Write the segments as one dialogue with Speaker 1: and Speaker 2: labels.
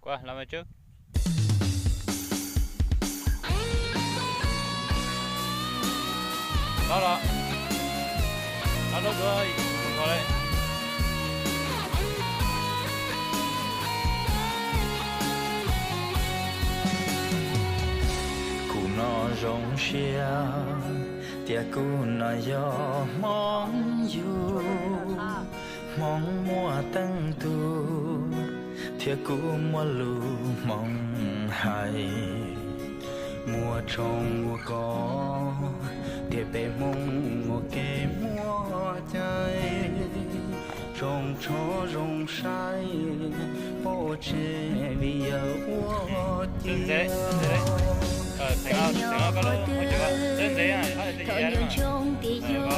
Speaker 1: Qua làm ở trước. Đó đó. Đó đúng rồi. Vào đây.
Speaker 2: Cụ nó rong xia, tia cụ nó gió mong du, mong mùa tăng tu, tia cụ mùa lù mong hay, mùa trông mùa có, tia bể mong mùa kê mùa chơi, rong chó rong sai, bố chê vì giờ ua tia.
Speaker 1: Thành ra có lúc phải chưa đơn giản à, phải tự nhiên mà.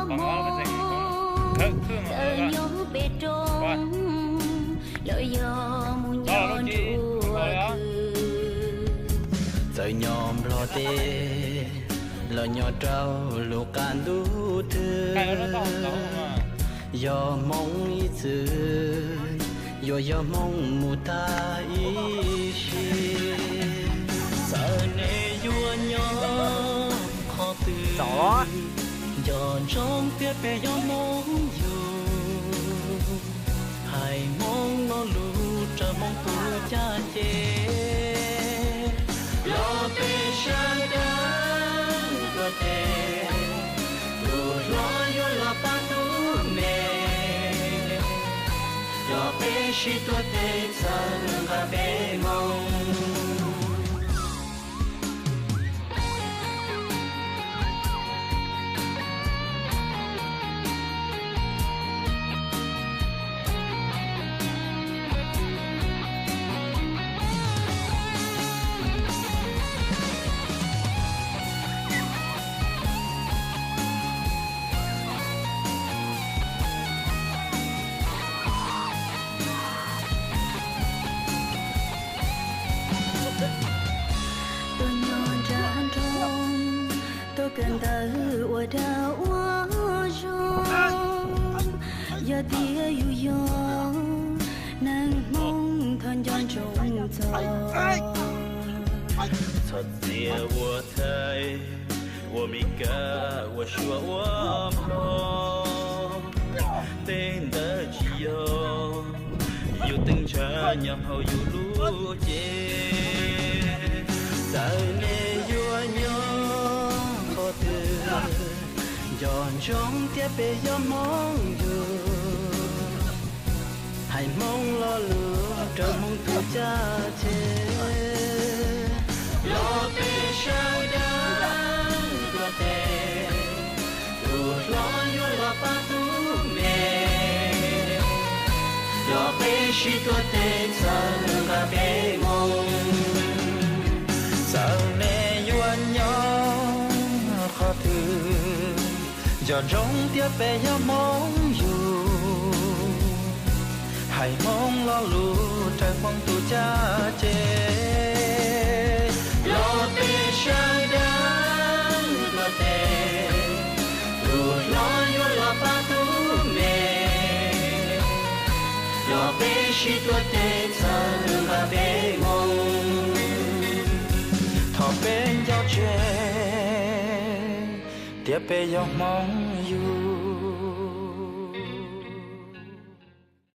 Speaker 1: Còn nó phải thành không. Cứ mà qua. Đó lúc chị ngồi đó.
Speaker 2: Giờ nhom lo tê, lo nhỏ trâu lục can đủ thứ.
Speaker 1: Cái nó to mà.
Speaker 2: Do mong ý chữ, do mong mù ta ý xì. Giờ này vua nhỏ khó từ.
Speaker 3: Đó.
Speaker 2: Do trong tiếc bé do mong dù. Hai mong nó lù trở mong tu cha chê. Lo tê sang đắng cơ tê. Tu lo yo lo pa tu mê. Yo bé shi tu tê chân và bé mong.
Speaker 4: cần tơ ua đa ua rong giờ tia yu yo nang mong thân giòn trông gió
Speaker 2: thật dịa ua thay ua mi ca ua shua ua mò tên đã chi yo yêu từng cha nhầm hậu yêu lũ chê giờ này yêu nhau khó từ giòn trong tiếp về gió mong dù hãy mong lo lửa trời mong tu cha chê lo tê sao đắng lo tê tu lo yo lo pa tu mẹ lo bé shi tu tê chân cả bé mong sao nè yo nhau khó từ giòn trong tiếp về gió mong dù hãy mong lo lù trời mong tu cha chê lo tê sang đắng lo tê tu lo yo lo pa tu mẹ lo bé shi tu tê chân và bé mong thọ bên gió chê tiếp về gió mong dù